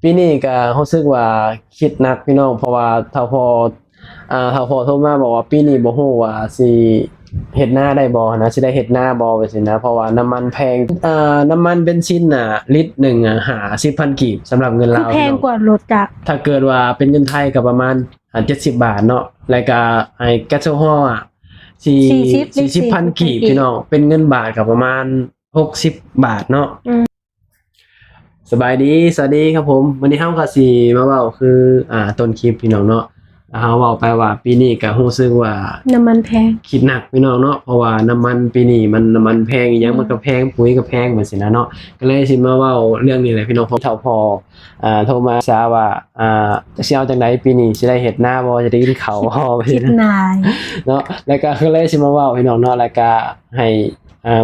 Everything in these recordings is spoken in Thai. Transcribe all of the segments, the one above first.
ปีนี้ก็รู้สึกว่าคิดหนักพี่น้องเพราะว่าถ้าพอโทรมาบอกว่าปีนี้บ่ฮู้ว่าสิเฮ็ดนาได้บ่นะสิได้เฮ็ดนาบ่ว่าซี่นะเพราะว่าน้ำมันแพงน้ำมันเบนซินน่ะลิตรหนึ่งอะ50,000กีบสำหรับเงินคือลาวแพงกว่ารถจักรถ้าเกิดว่าเป็นเงินไทยก็ประมาณ70บาทเนาะแล้วก็ไอ้แก๊สโซฮอล์อะ40,000กีบพี่น้องเป็นเงินบาทก็ประมาณ60บาทเนาะสบายดีสวัสดีครับผมวันนี้เฮาก็สิมาเว้าคือต้นคลิปพี่น้องเนาะเฮาเว้าไปว่าปีนี้ก็รู้สึกว่าน้ำมันแพงคิดหนักพี่น้องเนาะเพราะว่าน้ำมันปีนี้มันน้ำมันแพงอีหยังมันก็แพงปุ๋ยก็แพงเหมือนสินะเนาะก็เลยสิมาเว้าเรื่องนี้แหละพี่น้องผมเฒ่าพอโทรมาซาว่าจะสิเอาจังไดปีนี้สิได้เฮ็ดนาบ่จะได้กินข้าวบ่ คิดนาย เนาะแล้วก็เลยสิมาเว้าพี่น้องเนาะแล้วก็ให้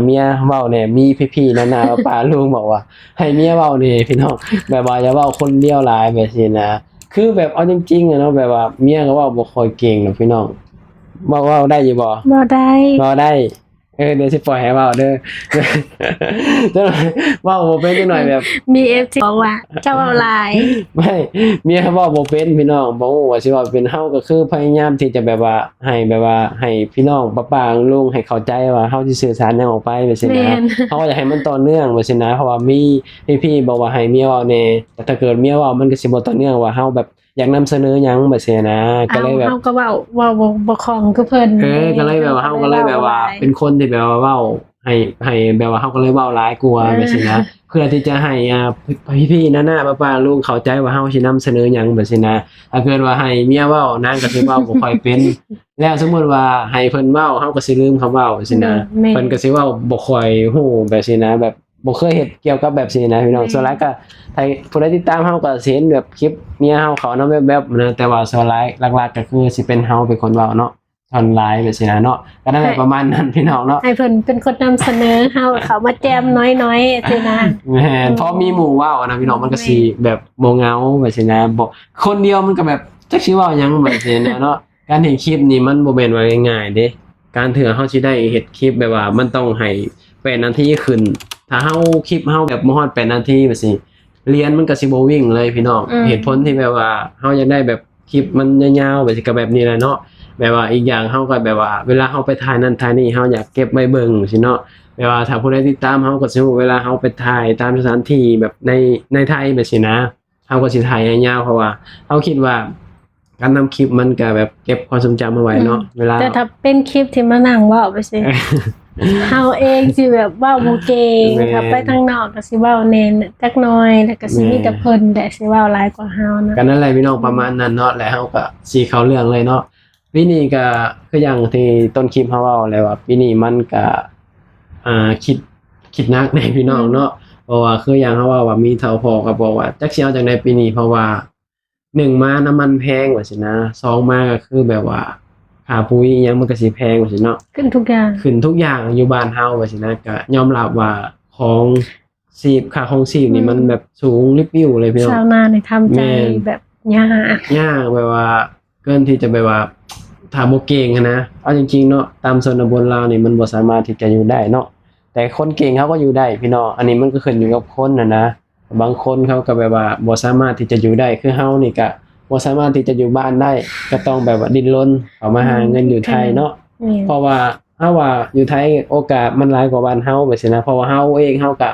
เมียเว้าแน่มีพี่ๆนาๆป้าลุงบอกว่าให้เมียเว้าแน่พี่น้องแบบว่าอย่าเว้าคนเดียวหลายแบบนี้นะคือแบบเอาจริงๆอะเนาะแบบว่าเมียก็เว้าบ่ค่อยเก่งดอกพี่น้องเว้าได้อยู่บ่บ่ได้ เว้าได้เดี๋ยวสิปล่อยให้เว้าเด้อ จังหน่อยเว้าบ่เป็นจังหน่อยแบบ มี FC บอกว่าเจ้าเอาหลาย ไม่เมียเว้าบ่เป็นพี่น้องบ่ฮู้ว่าสิเว้าเป็นเฮาก็คือพยายามที่จะแบบว่าให้พี่น้องป้าๆลุงให้เข้าใจว่าเฮาสิสื่อสารหยังออกไปแบบซี้ แม่ นะ น เฮาก็อยากให้มันต่อเนื่องแบบซี้นะเพราะว่ามีพี่ๆบอกว่าให้เมียเว้าแหน่แต่ถ้าเกิดเมียเว้ามันก็สิบ่ต่อเนื่องว่าเฮาแบบอยากนำเสนอหยังแบบซี้นะก็เลยแบบ เฮาก็เว้าบ่คล่องคือเพิ่น ก็เลยแบบว่าเฮาก็เลยแบบว่าเป็นคนที่แบบว่าเว้าให้แบบว่าเฮาก็เลยเว้าหลายกว่าแบบซี้นะเพื่อที่จะให้พี่ๆน้าๆป้าๆลุงเข้าใจว่าเฮาสินำเสนอหยังแบบซี้นะถ้าเกิดว่าให้เมียเว้านางก็สิเว้าบ่ค่อยเป็นแล้วสมมุติว่าให้เพิ่นเว้าเฮาก็สิลืมคำเว้าแบบซี้นะเพิ่นก็สิเว้าบ่ค่อยฮู้แบบซี้นะแบบบ่เคยเฮ็ดเกี่ยวกับแบบซี้นะพี่น้องส่วนหลายก็ถ้าผู้ใดติดตามเฮาก็สิเห็นแบบคลิปเมียเฮาเขานำแวบๆนะแต่ว่าส่วนหลายหลักๆก็คือสิเป็นเฮาเป็นคนเว้าเนาะออนไลน์แบบซี้นะเนาะก็นั่นแหละประมาณนั้นพี่น้องเนาะ ให้เพิ่นเป็นคนนำเสนอเฮาเขามาแจมน้อยๆสินะ แม่นพอมีหมู่เว้านะพี่น้องมันก็สิแบบบ่เหงาแบบซี้นะบ่คนเดียวมันก็แบบจักสิเว้าหยังแบบซี้นะเนาะการเห็นคลิปนี่มันบ่แม่นว่าง่ายๆเด้การเถื่อเฮาสิได้เฮ็ดคลิปแบบว่ามันต้องให้8นาทีขึ้นถ้าเฮาคลิปเฮาแบบบ่ฮอด8นาทีแบบซี้เรียนมันก็สิบ่วิ่งเลยพี่น้องเหตุผลที่แบบว่าเฮาอยากได้แบบคลิปมันยาวๆแบบสิก็แบบนี้แหละเนาะแบบว่าอีกอย่างเฮาก็แบบว่าเวลาเฮาไปถ่ายนั่นถ่ายนี่เฮาอยากเก็บไว้เบิ่งสิเนาะแบบว่าถ้าผู้ใดติดตามเฮาก็สิรู้เวลาเฮาไปถ่ายตามสถานที่แบบในไทยแบบสินะเฮาก็สิถ่ายยาวๆเพราะว่าเฮาคิดว่าการนำคลิปมันก็แบบเก็บความทรงจำเอาไว้เนาะเวลา แต่ถ้าเป็นคลิปที่มานั่งเว้าไปสิเฮาเองสิแบบเว้าบ่เก่งถ้าไปทางนอกก็สิเว้าแน่นจักหน่อยแล้วก็สิมีแต่เพิ่นแต่สิเว้าหลายกว่าเฮานะ ก็นั่นแหละพี่น้องประมาณนั้นเนาะแล้วเฮาก็สิเข้าเรื่องเลยเนาะปีนี้ก็คืออย่างที่ต้นคลิปเฮาเว้าแล้วว่าปีนี้มันก็คิดหนักแน่พี่น้องเนาะเพราะว่าคืออย่างเฮาเว้าว่ามีเฒ่าพ่อก็บอกว่าจักสิเอาจังได๋ปีนี้เพราะว่า1มาน้ำมันแพงว่าซี่นะ2มาก็คือแบบว่าค่าปุ๋ยอิหยังมันก็สิแพงว่าซี่เนาะ ขึ้นทุกอย่าง ขึ้นทุกอย่างอยู่บ้านเฮาว่าซี่นะก็ยอมรับว่าของค่าของชีพนี่มันแบบสูงริบริ่วเลยพี่น้อง ชาวนานี่ทำใจแบบยาก ยากแบบว่าเกินที่จะแบบว่าถ้าบ่เก่งอะนะเอาจริงๆเนาะตามชนบทลาวนี่มันบ่สามารถที่จะอยู่ได้เนาะแต่คนเก่งเขาก็อยู่ได้พี่น้องอันนี้มันก็ขึ้นอยู่กับคนนะบางคนเขาก็แบบว่าบ่สามารถที่จะอยู่ได้คือเฮานี่ก็บ่สามารถที่จะอยู่บ้านได้ก็ต้องแบบว่าดิ้นรนเข้ามาหาเงินอยู่ไทยเนาะเพราะว่าเฮาว่าอยู่ไทยโอกาสมันหลายกว่าบ้านเฮาแบบนี้นะเพราะว่าเฮาเองเฮาก็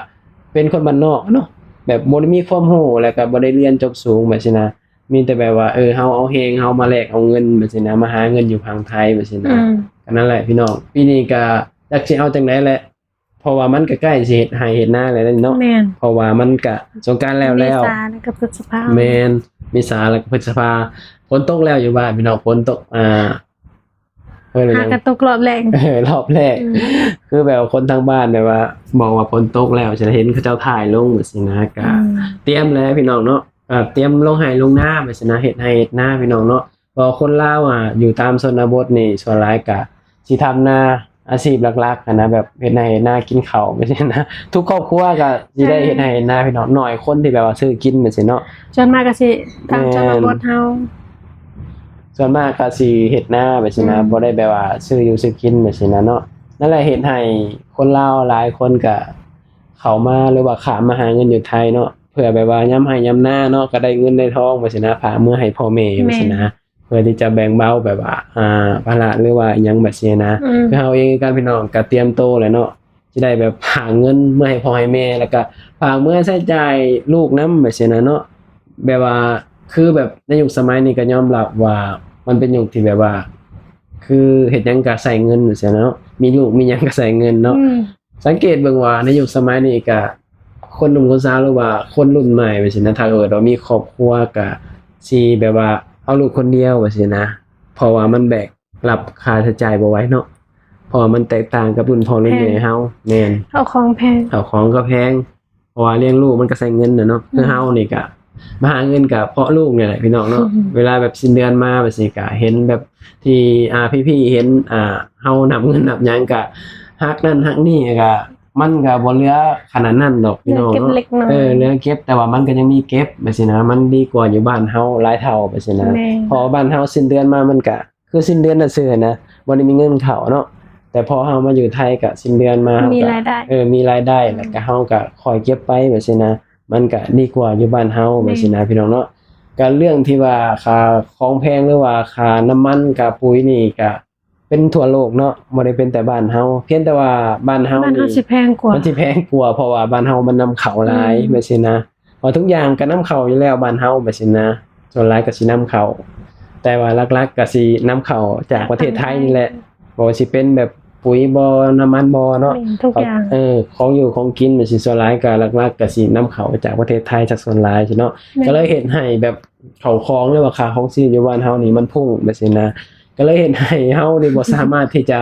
เป็นคนบ้านนอกเนาะแบบบ่ได้มีความรู้แล้วก็บ่ได้เรียนจบสูงแบบนี้นะมีแต่แบบว่าเฮาเอาแฮงเฮามาแลกเอาเงินแบบนี้นะมาหาเงินอยู่พังไทยแบบนี้นะก็นั่นแหละพี่น้องปีนี้ก็จักสิเอาจังได๋แหละเพราะว่ามันก็ใกล้สิเฮ็ดไร่เฮ็ดนาแล้วเนาะเพราะว่ามันก็สงกรานต์แล้วเมษาแล้วก็พฤษภาแม่นเมษาแล้วก็พฤษภาฝนตกแล้วอยู่บ้านพี่น้องฝนตกหากระตกรอบแรก รอบแรกคือแบบคนทางบ้านแบบว่าบอกว่าฝนตกแล้วจะเห็นเขาเจ้าถ่ายลงแบบนี้นะก็เตรียมแล้วพี่น้องเนาะเตรียมลงไห้ลงนาแบบนี้นะเฮ็ดไห้เฮ็ดนาพี่น้องเนาะเพราะคนลาวอยู่ตามชนบทนี่ส่วนหลายก็สิทำนาอาชีพหลักๆนะแบบเฮ็ดไร่เฮ็ดนากินข้าวแบบนี้นะทุกครอบครัวก็สิได้เฮ็ดไร่เฮ็ดนาพี่น้องน้อยคนที่แบบว่าซื้อกินแบบนี้เนาะส่วนมากก็สิตามชนบทเฮาส่วนมากก็สิเฮ็ดนาแบบนี้นะบ่ได้แบบว่าซื้ออยู่ซื้อกินแบบนี้นะเนาะนั่นแหละเฮ็ดให้คนลาวหลายคนก็เข้ามาหรือว่าข้ามมาหาเงินอยู่ไทยเนาะ เพื่อแบบว่ายามให้ยามหน้าเนาะก็ได้เงินได้ทองว่าซั่นนะพาเมื่อให้พ่อแม่ว่าซั่นนะเพื่อที่จะแบ่งเบาแบบว่าภาระหรือว่าอิหยังแบบนี้นะคือเฮาเองกันพี่น้องก็เตรียมโตแล้วเนาะสิได้แบบหาเงินเมื่อให้พ่อให้แม่แล้วก็ฝากเมื่อใช้จ่ายลูกนำแบบนี้นะเนาะแบบว่าคือแบบในยุคสมัยนี้ก็ยอมรับว่ามันเป็นยุคที่แบบว่า คือเฮ็ดหยังก็ใช้เงินว่าซั่นเนาะมีลูกมีหยังก็ใช้เงินเนาะสังเกตเบิ่งว่าในยุคสมัยนี้ก็คนหนุ่มคนสาวหรือว่าคนรุ่นใหม่ว่าซั่นนะถ้าเกิดว่ามีครอบครัวก็สิแบบว่าเอาลูกคนเดียวว่าซั่นนะเพราะว่ามันแบกรับค่าใช้จ่ายบ่ไหวเนาะเพราะว่ามันแตกต่างกับรุ่นพ่อรุ่นแม่เฮาแม่น เอาของแพง ข้าวของก็แพงเพราะว่าเลี้ยงลูกมันก็ใช้เงินน่ะเนาะคือเฮานี่ก็มาหาเงินก็เพราะลูกเนี่ยแหละพี่น้องเนาะเวลาแบบสิ้นเดือนมาแบบนี้ก็เห็นแบบที่พี่ๆเห็นเฮานับเงินนับหยังก็ฮักนั่นฮักนี่ก็มันก็บ่เหลือขนาดนั้นดอกพี่น้อง เก็บ เนาะ เล็กน้อย เหลือเก็บแต่ว่ามันก็ยังมีเก็บแบบนี้นะมันดีกว่าอยู่บ้านเฮาหลายเท่าแบบนี้นะ แม่ พอบ้านเฮาสิ้นเดือนมามันก็คือสิ้นเดือนน่ะซื่อนะบ่ได้มีเงินเข้าเนาะแต่พอเฮามาอยู่ไทยก็สิ้นเดือนมาเฮา มี ก็ รายได้ มีรายได้แล้วก็เฮาก็คอยเก็บไปแบบนี้นะมันก็ดีกว่าอยู่บ้านเฮาแบบนี้นะพี่น้องเนาะก็เรื่องที่ว่าค่าของแพงหรือว่าค่าน้ำมันค่าปุ๋ยนี่ก็เป็นทั่วโลกเนาะบ่ได้เป็นแต่บ้านเฮาเพียงแต่ว่าบ้านเฮา บ้าน นี่ เฮาสิแพงกว่า มันสิแพงกว่าเพราะว่าบ้านเฮามันนำเข้าหลายแบบนี้นะเพราะทุกอย่างก็นำเข้าอยู่แล้วบ้านเฮาแบบนี้นะส่วนหลายก็สินำเข้าแต่ว่าหลักๆก็สินำเข้าจากประเทศไทยนี่แหละบ่ว่าสิเป็นแบบปุ๋ยบ่น้ำมันบ่เนาะ ทุกอย่าง ของอยู่ของกินมันสิส่วนหลายก็หลักๆก็สินำเข้าจากประเทศไทยจากส่วนหลายสิเนาะก็เลยเฮ็ดให้แบบเข้าของหรือว่าค่าของชีพอยู่บ้านเฮานี่มันพุ่งแบบนี้นะก็เลยเฮ็ดให้เฮานี่บ่สามารถที่จะ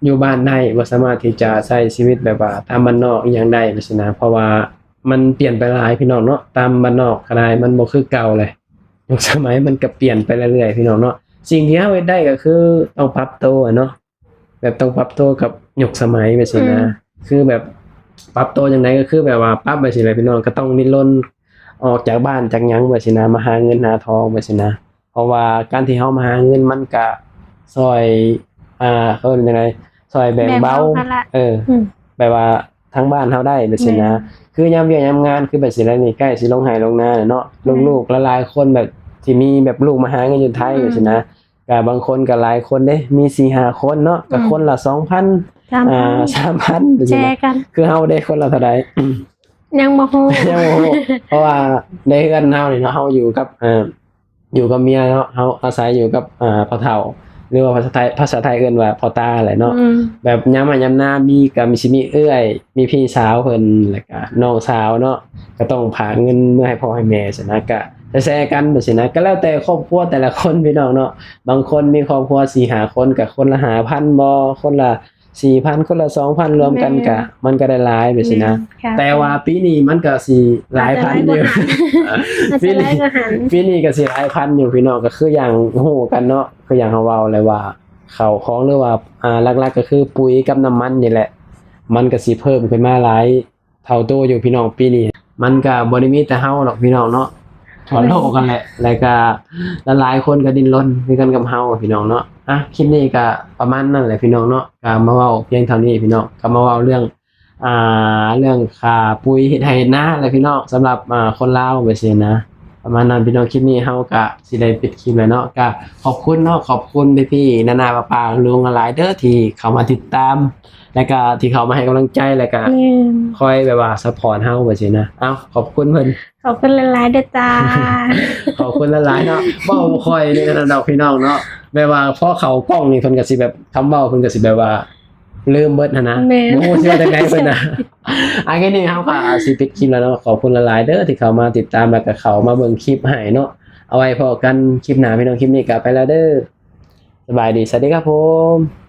อยู่บ้านได้บ่สามารถที่จะใช้ชีวิตแบบว่าตามบ้านนอกอีหยังได้แบบนี้นะเพราะว่ามันเปลี่ยนไปหลายพี่น้องเนาะตามบ้านนอกก็ได้มันบ่คือเก่าเลยยุคสมัยมันก็เปลี่ยนไปเรื่อยๆพี่น้องเนาะสิ่งที่เฮาเฮ็ดได้ก็คือต้องปรับตัวเนาะแบบต้องปรับตัวกับยุคสมัยแบบนี้นะคือแบบปรับตัวจังไดก็คือแบบว่าปรับแบบนี้แหละพี่น้องก็ต้องดิ้นรนออกจากบ้านจากหยังแบบนี้นะมาหาเงินหาทองแบบนี้นะเพราะว่าการที่เฮามาหาเงินมันก็ช่วยเขาเรียกจังไดช่วยแบ่งเบาแบบว่าทั้งบ้านเฮาได้แบบนี้นะคือยามเวียกยามงานคือแบบสิแล้วนี่ใกล้สิลงไห้ลงนาเนาะลูกๆหลายๆคนแบบที่มีแบบลูกมาหาเงินอยู่ไทยแบบนี้นะก็บางคนก็หลายคนเด้มี 4-5 คนเนาะก็คนละ 2,000 3,000 แชร์กัน คือเฮาได้คนละเท่าใด ยังบ่ฮู้ ยังบ่ฮู้เพราะว่าในเฮือนเฮานี่เนาะเฮาอยู่กับอยู่กับเมียเนาะเฮาอาศัยอยู่กับพ่อเฒ่าหรือว่าภาษาไทยเอิ้นว่าพ่อตาแหละเนาะแบบยามมายามหน้ามีก็สิมีเอื้อยมีพี่สาวเพิ่นแล้วก็น้องสาวเนาะก็ต้องผาเงินเมื่อให้พ่อให้แม่ซั่นนะก็แชร์กันแบบนี้นะก็แล้วแต่ครอบครัวแต่ละคนพี่น้องเนาะบางคนมีครอบครัว 4-5 คนก็คนละ 5,000 บ่คนละ 4,000 คนละ 2,000 รวมกันก็มันก็ได้หลายแบบนี้นะแต่ว่าปีนี้มันก็สิหลายพันอยู่ ปีนี้ก็หัน ปีนี้ก็สิหลายพันอยู่พี่น้องก็คืออย่างฮู้กันเนาะคืออย่างเฮาเว้าเลยว่าข้าวของหรือว่าหลักๆก็คือปุ๋ยกับน้ำมันนี่แหละมันก็สิเพิ่มขึ้นมาหลายเท่าตัวอยู่พี่น้องปีนี้มันก็บ่ได้มีแต่เฮาหรอกพี่น้องเนาะทั่วโลกกันแหละแล้วก็หลายๆคนก็ดิ้นรนคือกันกับเฮาพี่น้องเนาะคลิปนี้ก็ประมาณนั้นแหละพี่น้องเนาะก็มาเว้าเพียงเท่านี้พี่น้องก็มาเว้าเรื่องค่าปุ๋ยเฮ็ดให้เฮ็ดนาแหละพี่น้องสำหรับคนลาวว่าซี่นะประมาณนั้นพี่น้องคลิปนี้เฮาก็สิได้ปิดคลิปแล้วเนาะก็ขอบคุณเนาะขอบคุณพี่ๆนาๆป้าๆลุงหลายเด้อที่เข้ามาติดตามแล้วก็ที่เข้ามาให้กำลังใจแล้วก็คอยแบบว่าซัพพอร์ตเฮาว่าซี่นะขอบคุณเพิ่น ขอบคุณหลายๆเด้อจ้า ขอบคุณหลายๆเนาะเว้าบ่ค่อยนี่นะดอกพี่น้องเนาะแบบว่าพอเข้ากล้องนี่เพิ่นก็สิแบบคำเว้าเพิ่นก็สิแบบว่าลืมเบิดหั่นนะบ่ฮู้สิว่าจังได๋เพิ่นน่ะแค่นี้เฮาก็สิปิดคลิปแล้วเนาะขอบคุณหลายๆเด้อที่เข้ามาติดตามแล้วก็เข้ามาเบิ่งคลิปให้เนาะเอาไว้พอกันคลิปหน้าพี่น้องคลิปนี้ก็ไปแล้วเด้อสบายดีสวัสดีครับผม